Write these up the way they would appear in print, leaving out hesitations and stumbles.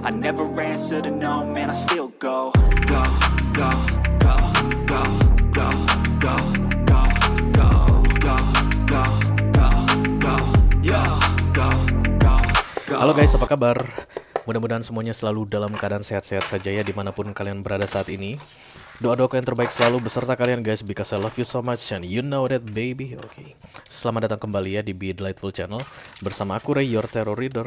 I never answer to no, man, I still go. Go, go, go, go, go, go, go, go, go, go, go, go, yo, go, go, go. Halo guys, apa kabar? Mudah-mudahan semuanya selalu dalam keadaan sehat-sehat saja ya, dimanapun kalian berada saat ini. Doa-doaku yang terbaik selalu beserta kalian guys, because I love you so much and you know that baby. Oke. Selamat datang kembali ya di Be Delightful Channel bersama aku Ray, your terror reader.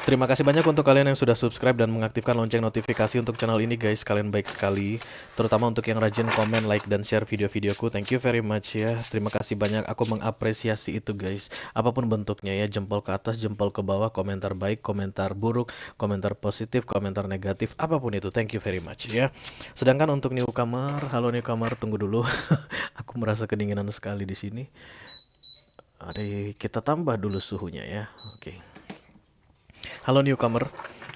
Terima kasih banyak untuk kalian yang sudah subscribe dan mengaktifkan lonceng notifikasi untuk channel ini guys. Kalian baik sekali, terutama untuk yang rajin komen, like, dan share video-videoku. Thank you very much ya. Terima kasih banyak, aku mengapresiasi itu guys. Apapun bentuknya ya, jempol ke atas, jempol ke bawah, komentar baik, komentar buruk, komentar positif, komentar negatif, apapun itu. Thank you very much ya. Sedangkan untuk newcomer, halo newcomer, tunggu dulu. Aku merasa kedinginan sekali di sini. Ada, kita tambah dulu suhunya ya. Oke. Halo newcomer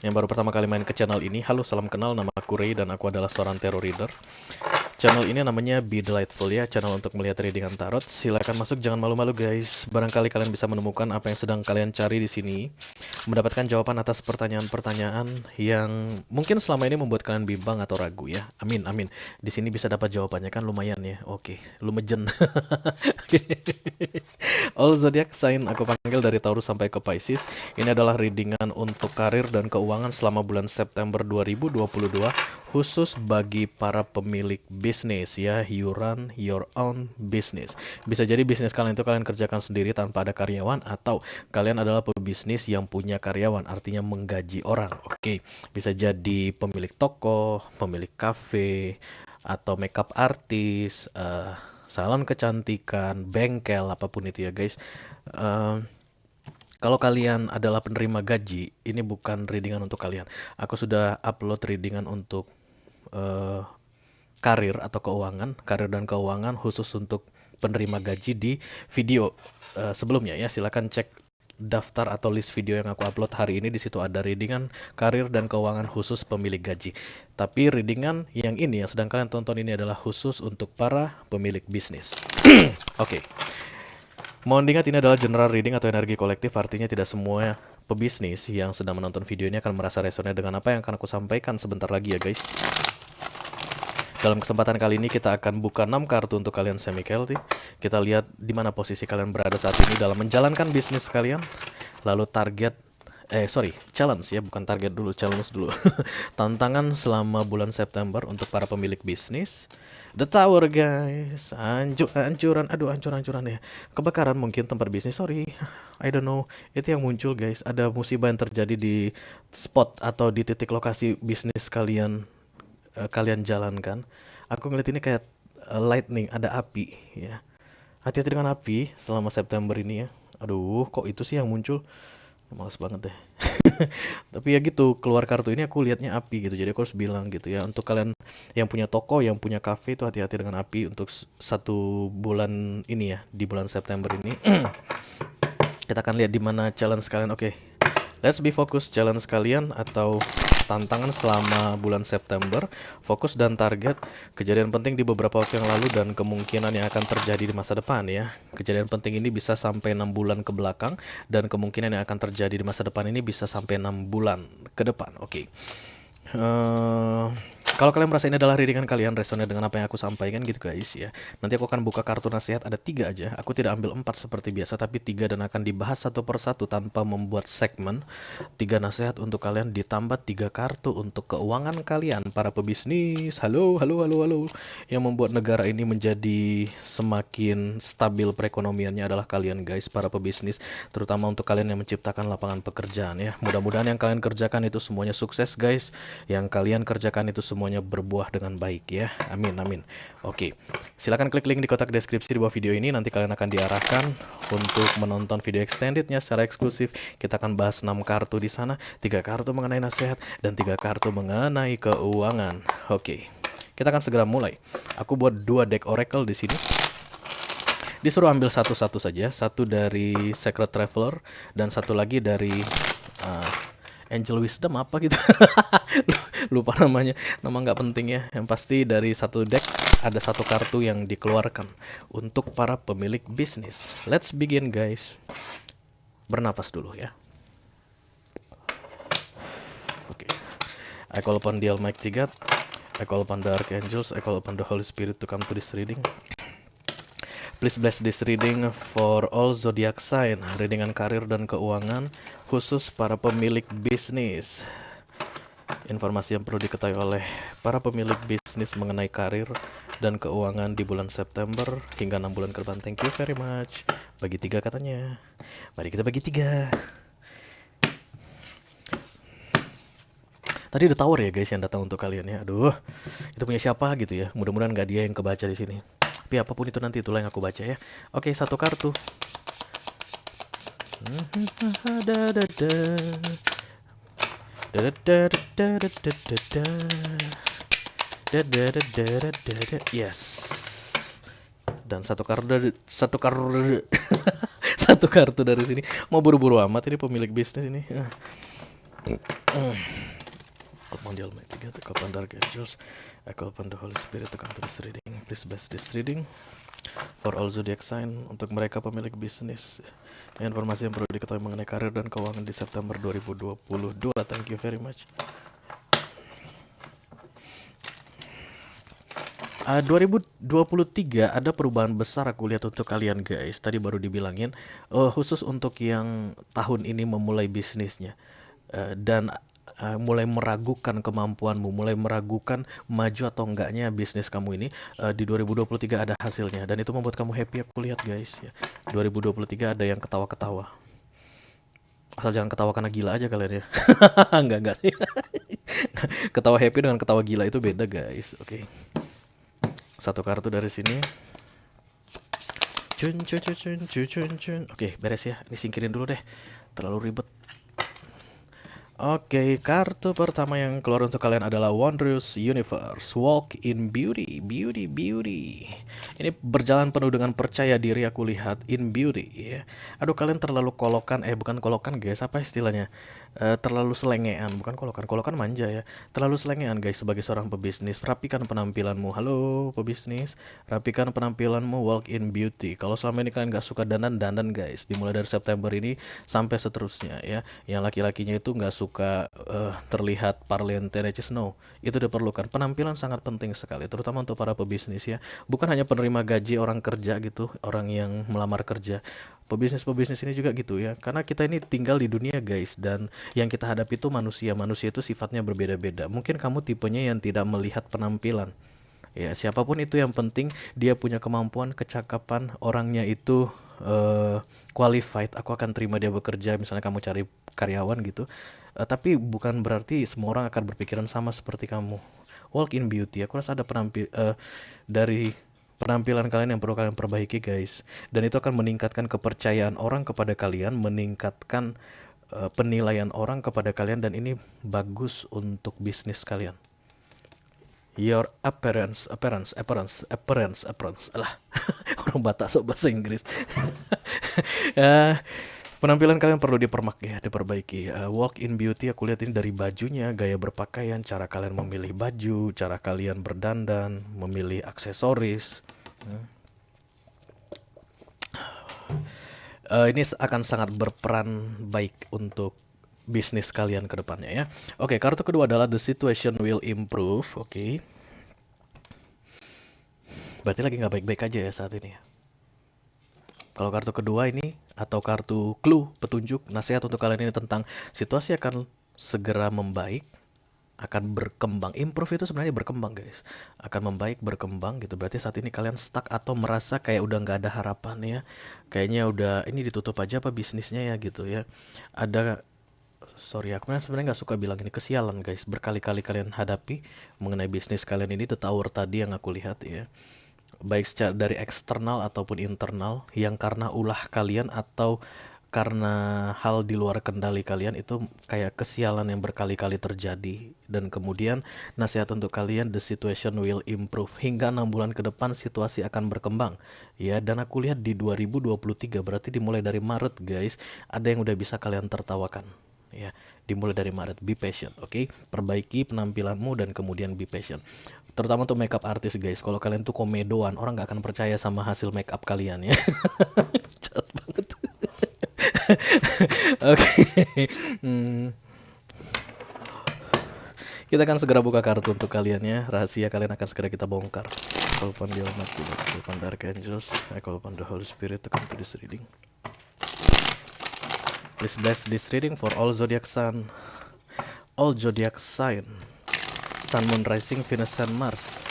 yang baru pertama kali main ke channel ini. Halo, salam kenal, nama aku Ray dan aku adalah seorang terror reader. Channel ini namanya Be Delightful ya, channel untuk melihat readingan tarot. Silakan masuk, jangan malu-malu guys. Barangkali kalian bisa menemukan apa yang sedang kalian cari di sini. Mendapatkan jawaban atas pertanyaan-pertanyaan yang mungkin selama ini membuat kalian bimbang atau ragu ya. Amin, amin. Di sini bisa dapat jawabannya kan, lumayan ya. Oke, lumejen. All zodiac sign aku panggil dari Taurus sampai ke Pisces. Ini adalah readingan untuk karir dan keuangan selama bulan September 2022, khusus bagi para pemilik bisnis ya. You run your own business. Bisa jadi bisnis kalian itu kalian kerjakan sendiri tanpa ada karyawan, atau kalian adalah pebisnis yang punya karyawan, artinya menggaji orang. Oke, bisa jadi pemilik toko, pemilik kafe, atau makeup artis, salon kecantikan, bengkel, apapun itu ya guys. Kalau kalian adalah penerima gaji, ini bukan readingan untuk kalian. Aku sudah upload readingan untuk karir atau keuangan, karir dan keuangan khusus untuk penerima gaji di video sebelumnya ya. Silakan cek daftar atau list video yang aku upload hari ini. Di situ ada readingan karir dan keuangan khusus pemilik gaji. Tapi readingan yang ini yang sedang kalian tonton ini adalah khusus untuk para pemilik bisnis. Oke. Mohon diingat, ini adalah general reading atau energi kolektif, artinya tidak semua pebisnis yang sedang menonton video ini akan merasa resonate dengan apa yang akan aku sampaikan sebentar lagi ya guys. Dalam kesempatan kali ini kita akan buka 6 kartu untuk kalian semi-healthy. Kita lihat di mana posisi kalian berada saat ini dalam menjalankan bisnis kalian. Lalu challenge ya, bukan target dulu, challenge dulu. Tantangan selama bulan September untuk para pemilik bisnis. The Tower guys, hancuran ya. Kebakaran mungkin tempat bisnis, sorry, I don't know. Itu yang muncul guys, ada musibah yang terjadi di spot atau di titik lokasi bisnis kalian jalankan. Aku ngeliat ini kayak lightning, ada api ya. Hati-hati dengan api selama September ini ya. Aduh, kok itu sih yang muncul? Males banget deh. Tapi ya gitu, keluar kartu ini aku lihatnya api gitu. Jadi aku harus bilang gitu ya, untuk kalian yang punya toko, yang punya cafe itu hati-hati dengan api untuk satu bulan ini ya, di bulan September ini. Kita akan lihat di mana challenge kalian. Oke. Let's be focus, challenge kalian atau tantangan selama bulan September, fokus dan target kejadian penting di beberapa waktu yang lalu dan kemungkinan yang akan terjadi di masa depan ya. Kejadian penting ini bisa sampai 6 bulan ke belakang, dan kemungkinan yang akan terjadi di masa depan ini bisa sampai 6 bulan ke depan. Oke. Kalau kalian merasa ini adalah readingan kalian, resonate dengan apa yang aku sampaikan gitu guys ya. Nanti aku akan buka kartu nasihat, ada 3 aja. Aku tidak ambil 4 seperti biasa, tapi 3, dan akan dibahas satu persatu tanpa membuat segmen. 3 nasihat untuk kalian ditambah 3 kartu untuk keuangan kalian, para pebisnis. Halo. Yang membuat negara ini menjadi semakin stabil perekonomiannya adalah kalian guys, para pebisnis. Terutama untuk kalian yang menciptakan lapangan pekerjaan ya. Mudah-mudahan yang kalian kerjakan itu semuanya sukses guys. Yang kalian kerjakan itu semuanya berbuah dengan baik ya. Amin, amin. Oke, silakan klik link di kotak deskripsi di bawah video ini. Nanti kalian akan diarahkan untuk menonton video extendednya secara eksklusif. Kita akan bahas 6 kartu di sana, 3 kartu mengenai nasihat dan 3 kartu mengenai keuangan. Oke, kita akan segera mulai. Aku buat 2 deck oracle di sini. Disuruh ambil satu-satu saja, satu dari Sacred Traveler dan satu lagi dari Angel Wisdom apa gitu. Lupa namanya, nama nggak penting ya. Yang pasti dari satu deck ada satu kartu yang dikeluarkan untuk para pemilik bisnis. Let's begin guys. Bernapas dulu ya. Oke. I call upon the Almighty God, I call upon the Archangels, I call upon the Holy Spirit to come to this reading. Please bless this reading for all zodiac sign, readingan karir dan keuangan, khusus para pemilik bisnis. Informasi yang perlu diketahui oleh para pemilik bisnis mengenai karir dan keuangan di bulan September hingga 6 bulan ke depan. Thank you very much. Bagi 3 katanya. Mari kita bagi 3. Tadi ada tower ya guys yang datang untuk kalian ya. Aduh, itu punya siapa gitu ya. Mudah-mudahan nggak dia yang kebaca di sini. Tapi apapun itu nanti itulah yang aku baca ya. Oke, 1 kartu. Yes. Dan satu kartu satu kartu dari sini. Mau buru-buru amat ini pemilik bisnis ini. Upon the Almighty God, upon the Archangels, I call upon the Holy Spirit to come to this reading. Please bless this reading for all zodiac sign, untuk mereka pemilik bisnis. Informasi yang perlu diketahui mengenai karir dan keuangan di September 2022. Thank you very much. 2023 ada perubahan besar aku lihat untuk kalian guys. Tadi baru dibilangin khusus untuk yang tahun ini memulai bisnisnya dan mulai meragukan kemampuanmu, mulai meragukan maju atau enggaknya bisnis kamu ini. Di 2023 ada hasilnya dan itu membuat kamu happy aku lihat guys ya. 2023 ada yang ketawa-ketawa. Asal jangan ketawa karena gila aja kalian ya. Enggak sih. Ketawa happy dengan ketawa gila itu beda guys. Oke. 1 kartu dari sini. Oke, beres ya. Ini singkirin dulu deh. Terlalu ribet. Oke, kartu pertama yang keluar untuk kalian adalah Wondrous Universe. Walk in beauty, beauty, beauty. Ini berjalan penuh dengan percaya diri aku lihat, in beauty ya. Aduh, kalian terlalu kolokan, bukan kolokan guys, apa istilahnya? Terlalu selengean, bukan kolokan manja ya. Terlalu selengean guys sebagai seorang pebisnis. Rapikan penampilanmu. Halo pebisnis, rapikan penampilanmu, walk in beauty. Kalau selama ini kalian gak suka dandan guys, dimulai dari September ini sampai seterusnya ya. Yang laki-lakinya itu gak suka terlihat parlente necis, no. Itu diperlukan. Penampilan sangat penting sekali, terutama untuk para pebisnis ya. Bukan hanya penerima gaji orang kerja gitu, orang yang melamar kerja. Pebisnis ini juga gitu ya. Karena kita ini tinggal di dunia guys, dan yang kita hadapi itu manusia itu sifatnya berbeda-beda. Mungkin kamu tipenya yang tidak melihat penampilan ya, siapapun itu yang penting dia punya kemampuan, kecakapan, orangnya itu qualified, aku akan terima dia bekerja. Misalnya kamu cari karyawan gitu, tapi bukan berarti semua orang akan berpikiran sama seperti kamu. Walk in beauty, aku rasa ada dari penampilan kalian yang perlu kalian perbaiki guys, dan itu akan meningkatkan kepercayaan orang kepada kalian, meningkatkan penilaian orang kepada kalian, dan ini bagus untuk bisnis kalian. Your appearance. Alah, orang Batak sok bahasa Inggris. Penampilan kalian perlu diperbaiki. Walk in beauty, aku lihat ini dari bajunya, gaya berpakaian, cara kalian memilih baju, cara kalian berdandan, memilih aksesoris. Ini akan sangat berperan baik untuk bisnis kalian ke depannya ya. Oke, kartu kedua adalah the situation will improve. Oke. Berarti lagi nggak baik-baik aja ya saat ini. Kalau kartu kedua ini atau kartu clue, petunjuk, nasihat untuk kalian ini tentang situasi akan segera membaik, akan berkembang. Improve itu sebenarnya berkembang guys, akan membaik, berkembang gitu. Berarti saat ini kalian stuck atau merasa kayak udah nggak ada harapan ya, kayaknya udah ini ditutup aja apa bisnisnya ya gitu ya. Aku sebenarnya nggak suka bilang ini kesialan guys, berkali-kali kalian hadapi mengenai bisnis kalian ini. The Tower tadi yang aku lihat ya, baik secara dari eksternal ataupun internal, yang karena ulah kalian atau karena hal di luar kendali kalian, itu kayak kesialan yang berkali-kali terjadi. Dan kemudian nasihat untuk kalian, the situation will improve. Hingga 6 bulan ke depan situasi akan berkembang ya. Dan aku lihat di 2023, berarti dimulai dari Maret guys, ada yang udah bisa kalian tertawakan ya. Dimulai dari Maret, be patient, oke? Perbaiki penampilanmu dan kemudian be patient. Terutama untuk makeup artist guys, kalau kalian tuh komedoan, orang gak akan percaya sama hasil makeup kalian ya. Jahat banget. Oke. Kita akan segera buka kartu untuk kalian ya. Rahasia kalian akan segera kita bongkar. I call upon the Almighty, I call upon the Archangels, I call upon the Holy Spirit to come to this reading. Please bless this reading for all zodiac sign, Sun, Moon, Rising, Venus, and Mars.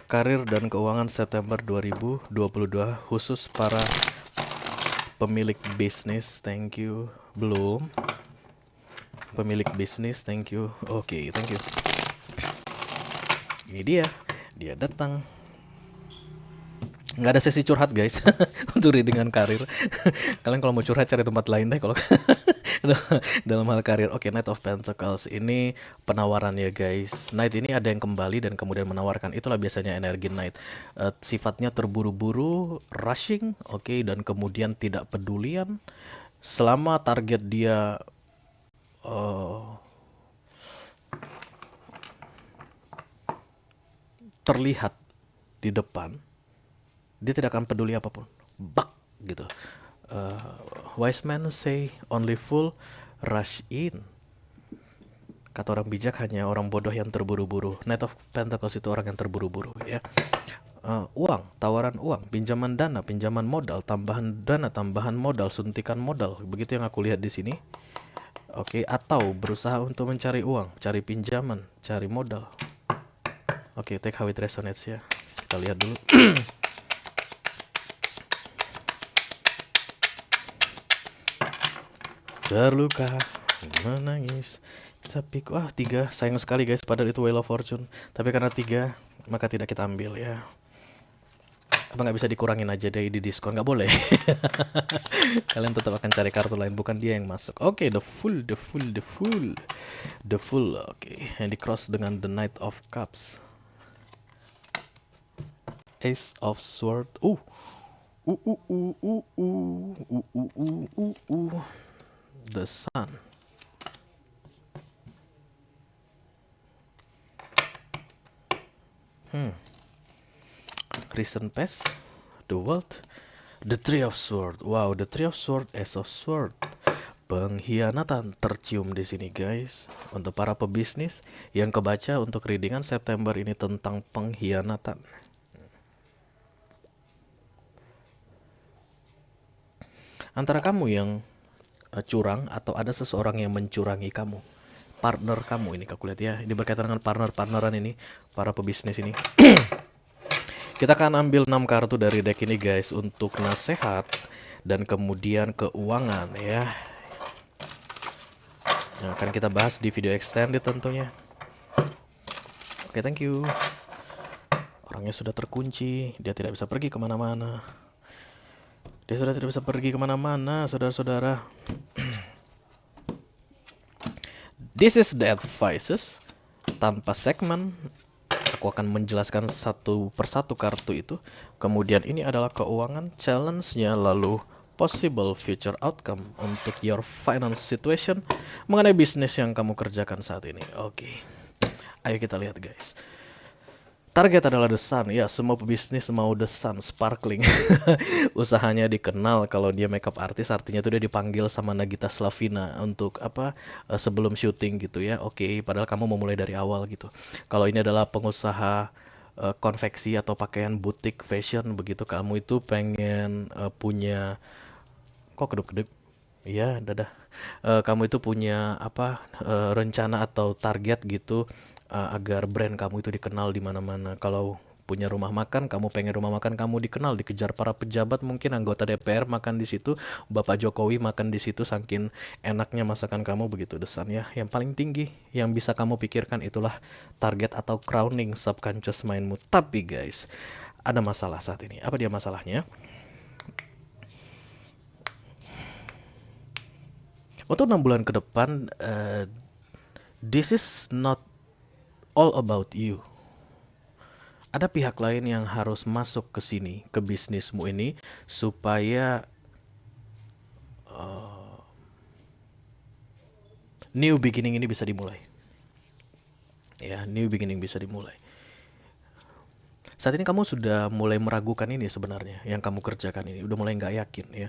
Karir dan keuangan September 2022 khusus para pemilik bisnis. Thank you. Belum. Pemilik bisnis, thank you. Oke, thank you. Ini dia datang. Nggak ada sesi curhat guys untuk readingan karir. Kalian kalau mau curhat cari tempat lain deh kalau dalam hal karir. Oke, Knight of Pentacles ini penawaran ya guys. Knight ini ada yang kembali dan kemudian menawarkan. Itulah biasanya energi Knight. Sifatnya terburu-buru, rushing, oke, dan kemudian tidak pedulian. Selama target dia terlihat di depan, dia tidak akan peduli apapun. Bak gitu. Wise men say only fool rush in. Kata orang bijak hanya orang bodoh yang terburu-buru. Knight of Pentacles itu orang yang terburu-buru ya. Uang, tawaran uang, pinjaman dana, pinjaman modal, tambahan dana, tambahan modal, suntikan modal. Begitu yang aku lihat di sini. Oke, atau berusaha untuk mencari uang, cari pinjaman, cari modal. Oke, take how it resonates ya. Kita lihat dulu. Terluka, menangis, tapi 3, sayang sekali guys, padahal itu Wheel of Fortune. Tapi karena 3, maka tidak kita ambil ya. Apa nggak bisa dikurangin aja deh di diskon? Nggak boleh. Kalian tetap akan cari kartu lain, bukan dia yang masuk. Oke, the Fool. Oke, yang di cross dengan the Knight of Cups, Ace of Sword. The Sun. Recent past, the World, the Three of Sword. Wow, the Three of Sword, Ace of Sword. Pengkhianatan tercium di sini guys. Untuk para pebisnis yang kebaca untuk readingan September ini tentang pengkhianatan. Antara kamu yang curang atau ada seseorang yang mencurangi kamu. Partner kamu ini aku lihat ya. Ini berkaitan dengan partneran ini, para pebisnis ini. Kita akan ambil 6 kartu dari deck ini guys untuk nasihat dan kemudian keuangan ya. Nah, akan kita bahas di video extended tentunya. Oke, thank you. Orangnya sudah terkunci, dia tidak bisa pergi kemana-mana. Dia sudah tidak bisa pergi kemana-mana, saudara-saudara. This is the advices. Tanpa segmen, aku akan menjelaskan satu persatu kartu itu. Kemudian ini adalah keuangan, challenge-nya, lalu possible future outcome untuk your finance situation mengenai bisnis yang kamu kerjakan saat ini. Oke, ayo kita lihat guys. Target adalah The Sun. Ya, semua pebisnis mau The Sun, sparkling. Usahanya dikenal. Kalau dia makeup artist, artinya tuh dia dipanggil sama Nagita Slavina untuk sebelum syuting gitu ya. Oke, padahal kamu mau mulai dari awal gitu. Kalau ini adalah pengusaha konveksi atau pakaian butik fashion begitu, kamu itu pengen punya kok kedip-kedip. Iya, dadah. Kamu itu punya rencana atau target gitu agar brand kamu itu dikenal di mana-mana. Kalau punya rumah makan, kamu pengen rumah makan kamu dikenal, dikejar para pejabat, mungkin anggota DPR makan di situ, Bapak Jokowi makan di situ, saking enaknya masakan kamu begitu. Desan ya, yang paling tinggi yang bisa kamu pikirkan itulah target atau crowning subconscious mindmu. Tapi guys, ada masalah saat ini. Apa dia masalahnya? Untuk 6 bulan ke depan, this is not all about you. Ada pihak lain yang harus masuk ke sini, ke bisnismu ini, supaya new beginning ini bisa dimulai. Ya, new beginning bisa dimulai. Saat ini kamu sudah mulai meragukan ini sebenarnya, yang kamu kerjakan ini. Udah mulai nggak yakin ya.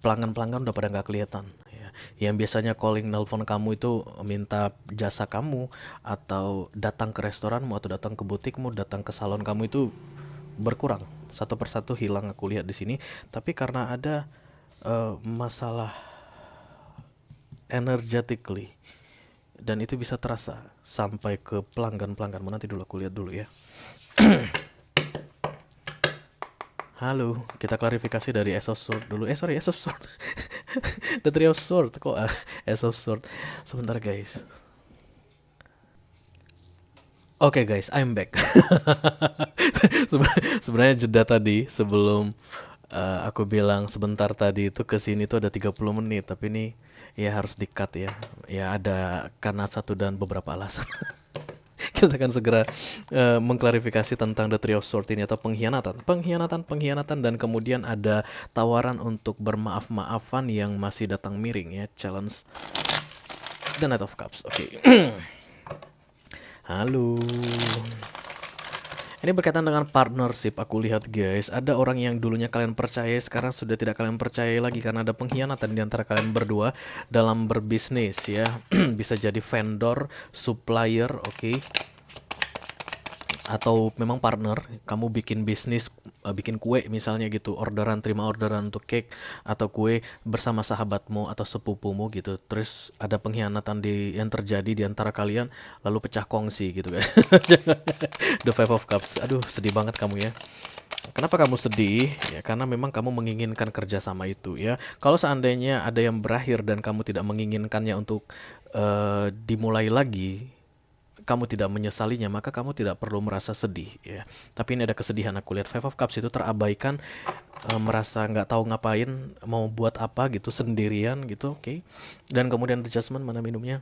Pelanggan-pelanggan udah pada nggak kelihatan ya. Yang biasanya calling nelpon kamu itu minta jasa kamu, atau datang ke restoranmu, atau datang ke butikmu, datang ke salon kamu itu berkurang. Satu persatu hilang aku lihat di sini. Tapi karena ada masalah energetically, dan itu bisa terasa sampai ke pelanggan-pelangganmu. Nanti dulu aku lihat dulu ya. Halo, kita klarifikasi dari Ace of Sword dulu. Sorry, Ace of Sword. The Three of Sword. Kok Ace of Sword? Sebentar guys. Oke guys, I'm back. Sebenarnya jeda tadi sebelum aku bilang sebentar tadi itu ke sini tuh ada 30 menit, tapi ini ya harus di-cut ya. Ya ada karena satu dan beberapa alasan. Kita akan segera mengklarifikasi tentang The Three of Swords ini, atau pengkhianatan, dan kemudian ada tawaran untuk bermaaf-maafan yang masih datang miring ya, challenge The Knight of Cups. Oke. Halo. Ini berkaitan dengan partnership. Aku lihat guys, ada orang yang dulunya kalian percaya, sekarang sudah tidak kalian percaya lagi karena ada pengkhianatan di antara kalian berdua dalam berbisnis ya. Bisa jadi vendor, supplier, oke. Atau memang partner, kamu bikin bisnis, bikin kue misalnya gitu, terima orderan untuk cake atau kue bersama sahabatmu atau sepupumu gitu. Terus ada pengkhianatan yang terjadi di antara kalian, lalu pecah kongsi gitu kan. The Five of Cups. Aduh, sedih banget kamu ya. Kenapa kamu sedih? Ya karena memang kamu menginginkan kerjasama itu ya. Kalau seandainya ada yang berakhir dan kamu tidak menginginkannya untuk dimulai lagi, kamu tidak menyesalinya, maka kamu tidak perlu merasa sedih ya. Tapi ini ada kesedihan. Aku lihat Five of Cups itu terabaikan, merasa nggak tahu ngapain, mau buat apa gitu, sendirian gitu, oke. Dan kemudian adjustment, mana minumnya?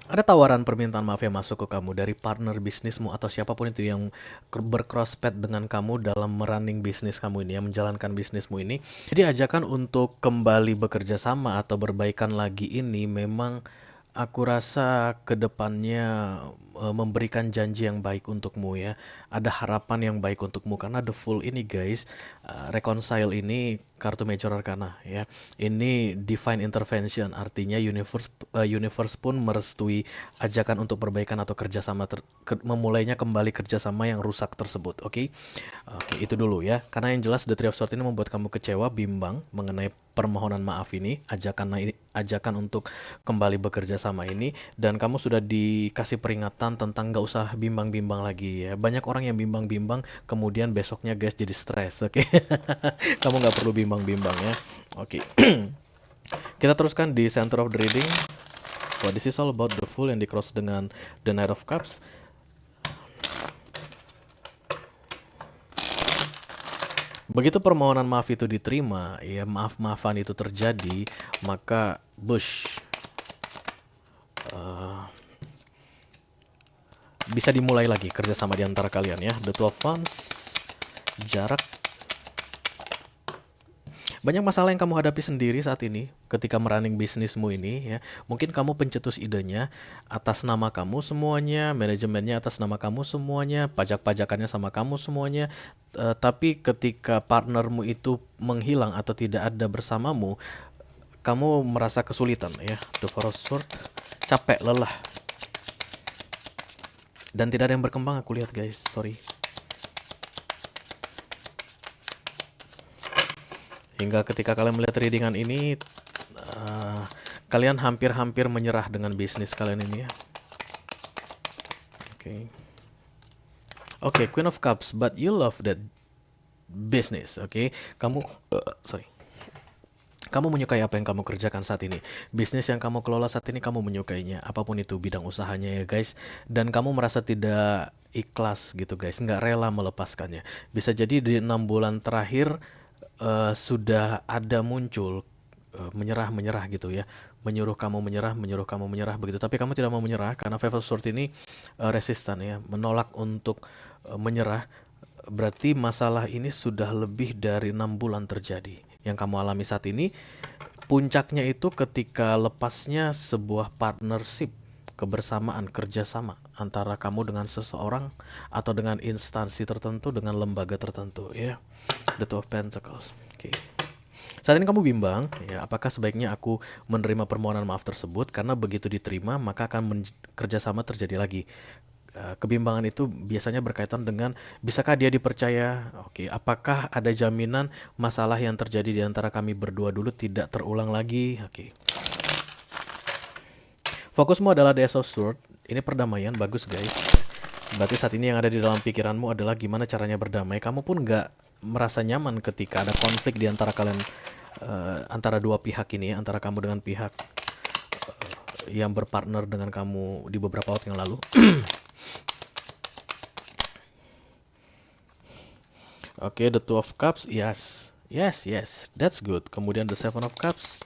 Ada tawaran permintaan maaf yang masuk ke kamu dari partner bisnismu atau siapapun itu yang bercrosspath dengan kamu dalam merunning bisnis kamu ini, yang menjalankan bisnismu ini. Jadi ajakan untuk kembali bekerja sama atau berbaikan lagi ini memang aku rasa kedepannya memberikan janji yang baik untukmu ya. Ada harapan yang baik untukmu karena the Fool ini guys, reconcile ini kartu Major Arcana ya. Ini divine intervention, artinya universe pun merestui ajakan untuk perbaikan atau kerjasama memulainya kembali kerjasama yang rusak tersebut. Oke, itu dulu ya. Karena yang jelas The Three of Swords ini membuat kamu kecewa, bimbang mengenai permohonan maaf ini, ajakan untuk kembali bekerja sama ini, dan kamu sudah dikasih peringatan tentang gak usah bimbang-bimbang lagi ya. Banyak orang yang bimbang-bimbang kemudian besoknya guys jadi stres, oke. Kamu gak perlu bimbang-bimbang ya. Oke. Kita teruskan di center of the reading. So this is all about the Fool yang di cross dengan the Knight of Cups. Begitu permohonan maaf itu diterima, ya maaf-maafan itu terjadi, maka bisa dimulai lagi kerjasama di antara kalian ya. The Two of Wands, jarak. Banyak masalah yang kamu hadapi sendiri saat ini ketika merunning bisnismu ini ya. Mungkin kamu pencetus idenya atas nama kamu semuanya, manajemennya atas nama kamu semuanya, pajak-pajakannya sama kamu semuanya. Tapi ketika partnermu itu menghilang atau tidak ada bersamamu, kamu merasa kesulitan ya. The Four of Swords, capek, lelah. Dan tidak ada yang berkembang aku lihat guys, sorry. Hingga ketika kalian melihat readingan ini, kalian hampir-hampir menyerah dengan bisnis kalian ini ya. Oke, Queen of Cups, but you love that business, oke. Kamu menyukai apa yang kamu kerjakan saat ini. Bisnis yang kamu kelola saat ini kamu menyukainya, apapun itu bidang usahanya ya guys. Dan kamu merasa tidak ikhlas gitu guys, nggak rela melepaskannya. Bisa jadi di 6 bulan terakhir sudah ada muncul menyerah gitu ya, menyuruh kamu menyerah begitu, tapi kamu tidak mau menyerah karena Five of Swords ini resistan ya, menolak untuk menyerah. Berarti masalah ini sudah lebih dari 6 bulan terjadi. Yang kamu alami saat ini puncaknya itu ketika lepasnya sebuah partnership kebersamaan, kerjasama antara kamu dengan seseorang atau dengan instansi tertentu, dengan lembaga tertentu, ya. The Two of Pentacles. Oke. Saat ini kamu bimbang, ya, apakah sebaiknya aku menerima permohonan maaf tersebut, karena begitu diterima maka akan kerjasama terjadi lagi. Kebimbangan itu biasanya berkaitan dengan bisakah dia dipercaya? Oke, apakah ada jaminan masalah yang terjadi di antara kami berdua dulu tidak terulang lagi? Oke. Fokusmu adalah The Ace of Swords. Ini perdamaian, bagus guys. Berarti saat ini yang ada di dalam pikiranmu adalah gimana caranya berdamai. Kamu pun nggak merasa nyaman ketika ada konflik di antara kalian, antara dua pihak ini, antara kamu dengan pihak yang berpartner dengan kamu di beberapa waktu yang lalu. Oke, The Two of Cups, yes, that's good. Kemudian The Seven of Cups,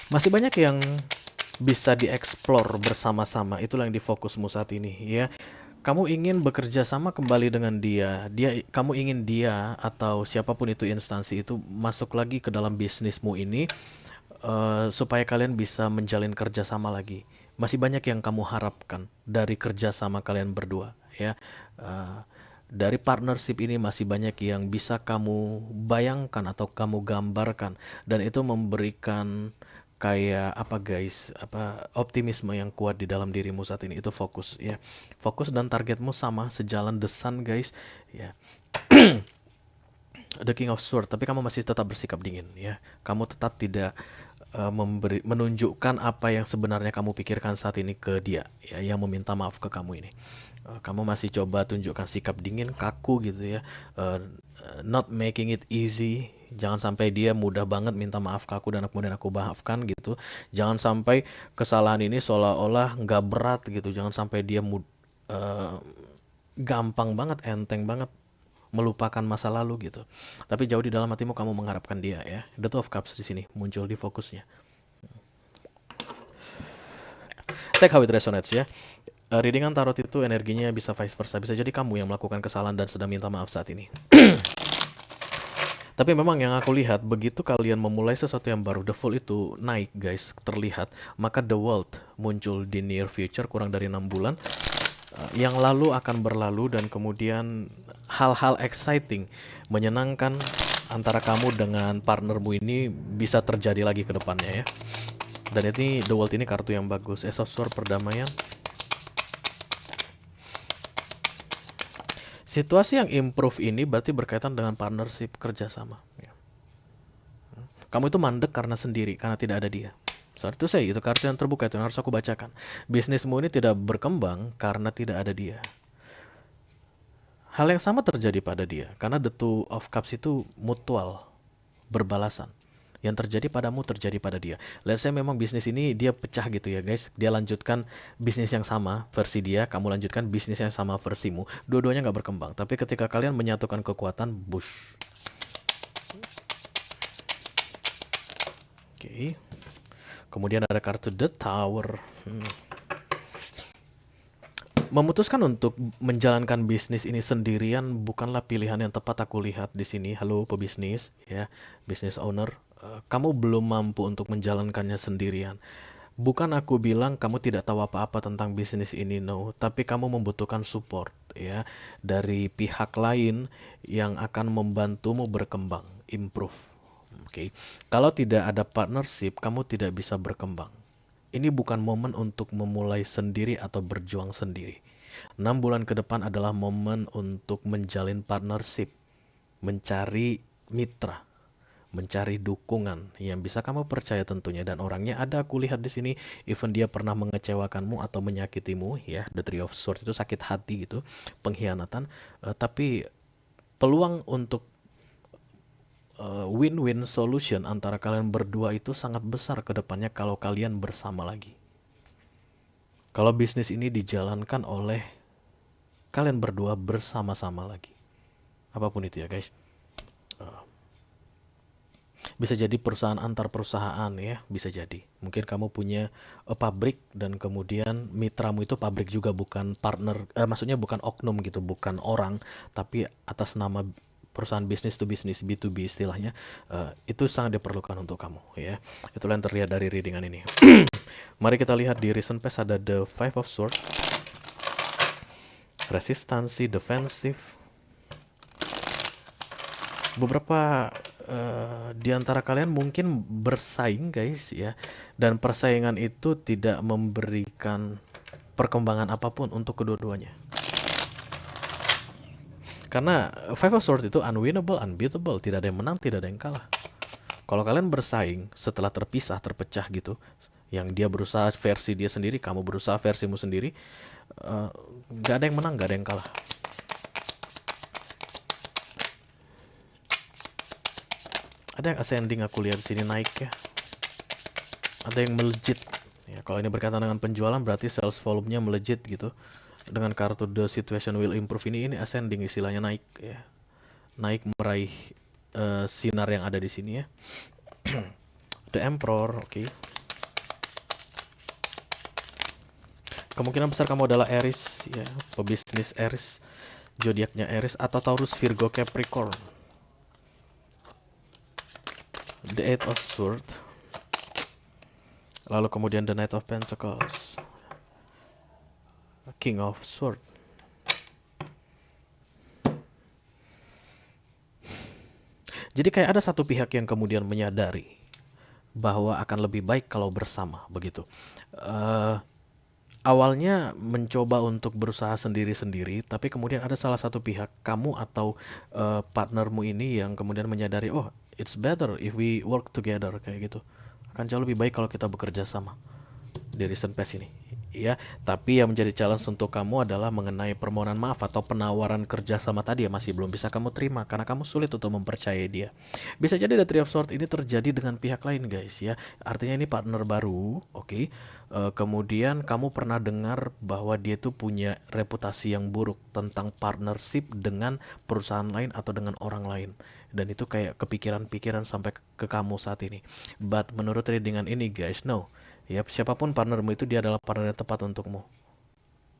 masih banyak yang bisa dieksplor bersama-sama. Itulah yang difokusmu saat ini, ya. Kamu ingin bekerja sama kembali dengan kamu ingin dia atau siapapun itu instansi itu masuk lagi ke dalam bisnismu ini, supaya kalian bisa menjalin kerjasama lagi. Masih banyak yang kamu harapkan dari kerjasama kalian berdua, ya. Dari partnership ini masih banyak yang bisa kamu bayangkan atau kamu gambarkan, dan itu memberikan kayak apa guys, optimisme yang kuat di dalam dirimu saat ini. Itu fokus, ya. Fokus dan targetmu sama, sejalan The Sun guys, ya. The King of Swords, tapi kamu masih tetap bersikap dingin, ya. Kamu tetap tidak menunjukkan apa yang sebenarnya kamu pikirkan saat ini ke dia, ya, yang meminta maaf ke kamu ini. Kamu masih coba tunjukkan sikap dingin, kaku gitu, ya. Not making it easy. Jangan sampai dia mudah banget minta maaf ke aku dan kemudian aku maafkan gitu. Jangan sampai kesalahan ini seolah-olah nggak berat gitu. Jangan sampai dia gampang banget, enteng banget melupakan masa lalu gitu. Tapi jauh di dalam hatimu kamu mengharapkan dia, ya. The Two of Cups di sini muncul di fokusnya. Take how it resonates, ya. Readingan tarot itu energinya bisa vice versa. Bisa jadi kamu yang melakukan kesalahan dan sedang minta maaf saat ini. Tapi memang yang aku lihat, begitu kalian memulai sesuatu yang baru, the Fool itu naik guys, terlihat. Maka the World muncul di near future, kurang dari 6 bulan. Yang lalu akan berlalu, dan kemudian hal-hal exciting, menyenangkan antara kamu dengan partnermu ini bisa terjadi lagi ke depannya, ya. Dan ini the World ini kartu yang bagus. Ace of Swords, perdamaian. Situasi yang improve ini berarti berkaitan dengan partnership, kerjasama, ya. Kamu itu mandek karena sendiri, karena tidak ada dia. Sorry to say, itu kartu yang terbuka, itu yang harus aku bacakan. Bisnismu ini tidak berkembang karena tidak ada dia. Hal yang sama terjadi pada dia, karena The Two of Cups itu mutual, berbalasan. Yang terjadi padamu terjadi pada dia. Let's say memang bisnis ini dia pecah gitu ya guys. Dia lanjutkan bisnis yang sama versi dia, kamu lanjutkan bisnis yang sama versimu. Dua-duanya nggak berkembang. Tapi ketika kalian menyatukan kekuatan, bush. Oke. Kemudian ada kartu The Tower. Memutuskan untuk menjalankan bisnis ini sendirian bukanlah pilihan yang tepat aku lihat di sini. Halo pebisnis, ya, business owner. Kamu belum mampu untuk menjalankannya sendirian. Bukan aku bilang kamu tidak tahu apa-apa tentang bisnis ini, no. Tapi kamu membutuhkan support, ya, dari pihak lain yang akan membantumu berkembang, improve. Oke. Kalau tidak ada partnership, kamu tidak bisa berkembang. Ini bukan momen untuk memulai sendiri atau berjuang sendiri. 6 bulan ke depan adalah momen untuk menjalin partnership, mencari mitra, mencari dukungan yang bisa kamu percaya tentunya, dan orangnya ada aku lihat di sini. Even dia pernah mengecewakanmu atau menyakitimu, ya, The Three of Swords itu sakit hati gitu, pengkhianatan, tapi peluang untuk win-win solution antara kalian berdua itu sangat besar ke depannya kalau kalian bersama lagi. Kalau bisnis ini dijalankan oleh kalian berdua bersama-sama lagi. Apapun itu ya guys. Bisa jadi perusahaan antar perusahaan, ya, bisa jadi. Mungkin kamu punya pabrik dan kemudian mitramu itu pabrik juga, bukan partner, maksudnya bukan oknum gitu, bukan orang, tapi atas nama perusahaan bisnis to bisnis B2B istilahnya, itu sangat diperlukan untuk kamu ya. Itulah yang terlihat dari readingan ini. Mari kita lihat di recent past ada the Five of Swords, resistansi, defensif. Beberapa di antara kalian mungkin bersaing guys ya, dan persaingan itu tidak memberikan perkembangan apapun untuk kedua-duanya. Karena Five of Swords itu unwinnable, unbeatable, tidak ada yang menang, tidak ada yang kalah. Kalau kalian bersaing setelah terpisah, terpecah gitu, yang dia berusaha versi dia sendiri, kamu berusaha versimu sendiri, gak ada yang menang, gak ada yang kalah. Ada yang ascending, aku lihat di sini naik ya. Ada yang melejit. Ya, kalau ini berkaitan dengan penjualan berarti sales volume-nya melejit gitu. Dengan kartu the situation will improve ini ascending, istilahnya naik ya. Naik meraih sinar yang ada di sini ya. The Emperor, oke. Kemungkinan besar kamu adalah Aries ya, pebisnis Aries, zodiaknya Aries atau Taurus, Virgo, Capricorn. The Eight of Swords, lalu kemudian the Knight of Pentacles, King of Swords. Jadi kayak ada satu pihak yang kemudian menyadari bahwa akan lebih baik kalau bersama begitu. Awalnya mencoba untuk berusaha sendiri-sendiri, tapi kemudian ada salah satu pihak, kamu atau partnermu ini, yang kemudian menyadari, oh it's better if we work together, kayak gitu. Akan jauh lebih baik kalau kita bekerja sama di recent past ini. Ya, tapi yang menjadi challenge untuk kamu adalah mengenai permohonan maaf atau penawaran kerja sama tadi yang masih belum bisa kamu terima karena kamu sulit untuk mempercayai dia. Bisa jadi the Three of Swords ini terjadi dengan pihak lain guys ya. Artinya ini partner baru, oke. Kemudian kamu pernah dengar bahwa dia tuh punya reputasi yang buruk tentang partnership dengan perusahaan lain atau dengan orang lain. Dan itu kayak kepikiran-pikiran sampai ke kamu saat ini. But menurut readingan ini guys, no. Ya, siapapun partnermu itu dia adalah partner yang tepat untukmu.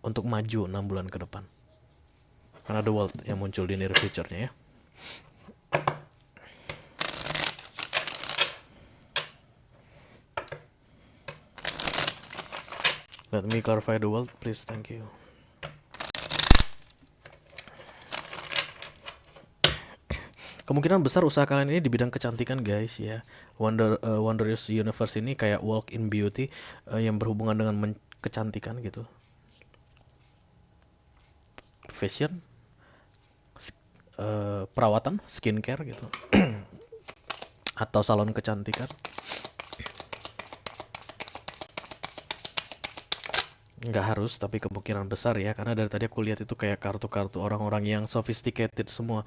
Untuk maju 6 bulan ke depan. Karena the world yang muncul di near future-nya ya. Let me clarify the world, please, thank you. Kemungkinan besar usaha kalian ini di bidang kecantikan guys ya. Wondrous Universe ini kayak walk in beauty yang berhubungan dengan kecantikan gitu. Fashion, perawatan, skincare gitu. Atau salon kecantikan. Nggak harus, tapi kemungkinan besar ya, karena dari tadi aku lihat itu kayak kartu-kartu orang-orang yang sophisticated semua,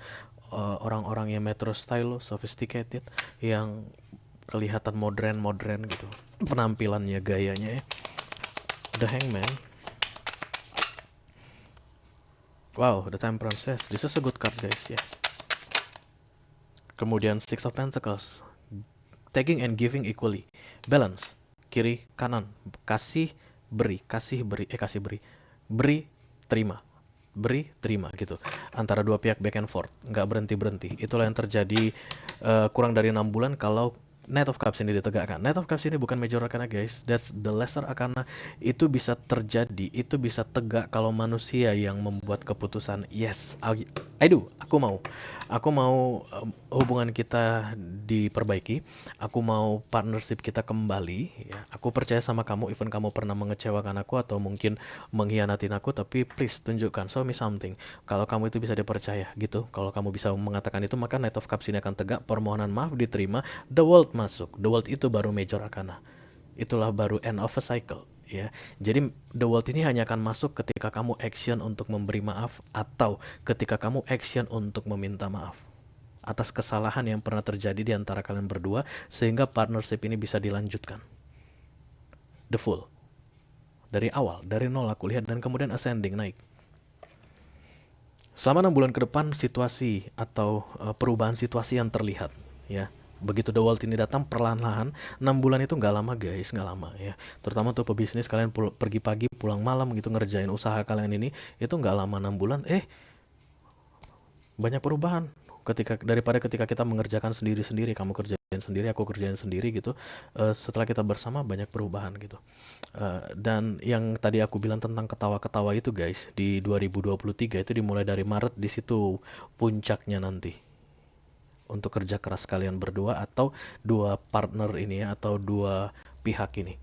orang-orang yang metro style, sophisticated, yang kelihatan modern gitu, penampilannya, gayanya ya. The Hangman, wow, the Temperance, this is a good card guys ya. Kemudian Six of Pentacles, taking and giving equally, balance, kiri kanan, beri, terima gitu, antara dua pihak, back and forth, nggak berhenti. Itulah yang terjadi kurang dari 6 bulan kalau Knight of Cups ini ditegakkan. Knight of Cups ini bukan major arcana guys, that's the lesser arcana. Itu bisa terjadi, itu bisa tegak kalau manusia yang membuat keputusan, yes, I do, aku mau hubungan kita diperbaiki, aku mau partnership kita kembali ya. Aku percaya sama kamu, even kamu pernah mengecewakan aku atau mungkin mengkhianatin aku, tapi please tunjukkan, show me something kalau kamu itu bisa dipercaya gitu. Kalau kamu bisa mengatakan itu, maka Knight of Cups ini akan tegak, permohonan maaf diterima, the world masuk. The world itu baru major arcana, itulah baru end of a cycle ya. Jadi the world ini hanya akan masuk ketika kamu action untuk memberi maaf, atau ketika kamu action untuk meminta maaf atas kesalahan yang pernah terjadi di antara kalian berdua, sehingga partnership ini bisa dilanjutkan the full dari awal, dari nol aku lihat, dan kemudian ascending, naik. Selama 6 bulan ke depan, situasi atau perubahan situasi yang terlihat ya. Begitu the world ini datang perlahan-lahan, 6 bulan itu nggak lama guys, nggak lama ya. Terutama untuk pebisnis, kalian pergi pagi pulang malam gitu ngerjain usaha kalian ini, itu nggak lama 6 bulan, banyak perubahan. daripada ketika kita mengerjakan sendiri-sendiri, kamu kerjain sendiri, aku kerjain sendiri gitu. Setelah kita bersama banyak perubahan gitu. Dan yang tadi aku bilang tentang ketawa-ketawa itu guys, di 2023 itu dimulai dari Maret, di situ puncaknya nanti untuk kerja keras kalian berdua atau dua partner ini ya, atau dua pihak ini.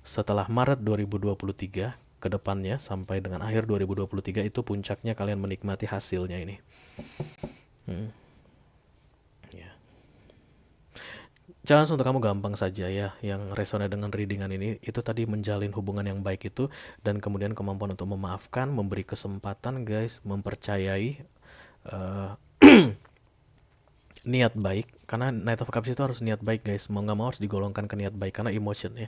Setelah Maret 2023 ke depannya sampai dengan akhir 2023 itu puncaknya kalian menikmati hasilnya ini. Ya. Challenge untuk kamu gampang saja ya, yang resonate dengan readingan ini itu tadi menjalin hubungan yang baik itu, dan kemudian kemampuan untuk memaafkan, memberi kesempatan guys, mempercayai, eh, niat baik, karena Knight of Cups itu harus niat baik guys, mau nggak mau harus digolongkan ke niat baik karena emotion ya.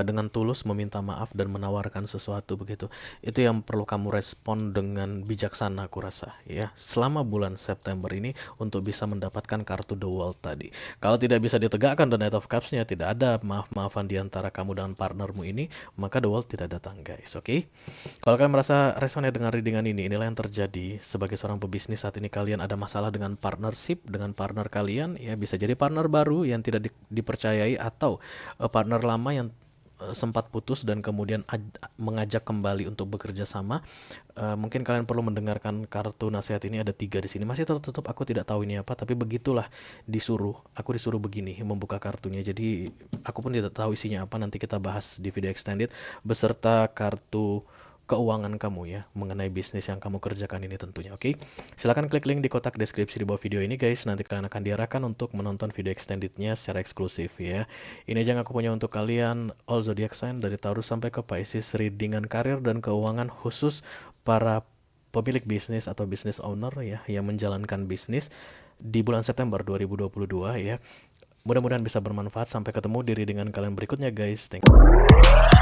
Dengan tulus meminta maaf dan menawarkan sesuatu begitu, itu yang perlu kamu respon dengan bijaksana aku rasa ya, selama bulan September ini untuk bisa mendapatkan kartu The World tadi. Kalau tidak bisa ditegakkan The Knight of Cups-nya, tidak ada maaf-maafan di antara kamu dengan partnermu ini, maka The World tidak datang guys, oke? Kalau kalian merasa resonate dengan readingan ini, inilah yang terjadi sebagai seorang pebisnis saat ini. Kalian ada masalah dengan partnership dengan partner kalian ya, bisa jadi partner baru yang tidak dipercayai, atau partner lama yang sempat putus dan kemudian mengajak kembali untuk bekerja sama. Mungkin kalian perlu mendengarkan kartu nasihat ini, ada 3 di sini, masih tertutup, aku tidak tahu ini apa, tapi begitulah aku disuruh begini membuka kartunya, jadi aku pun tidak tahu isinya apa. Nanti kita bahas di video extended beserta kartu keuangan kamu ya, mengenai bisnis yang kamu kerjakan ini tentunya, oke? Silahkan klik link di kotak deskripsi di bawah video ini guys, nanti kalian akan diarahkan untuk menonton video extendednya secara eksklusif ya. Ini aja yang aku punya untuk kalian, all zodiac sign dari Taurus sampai ke Pisces, readingan karir dan keuangan khusus para pemilik bisnis atau business owner ya, yang menjalankan bisnis di bulan September 2022 ya. Mudah-mudahan bisa bermanfaat. Sampai ketemu di readingan kalian berikutnya guys. Thank you.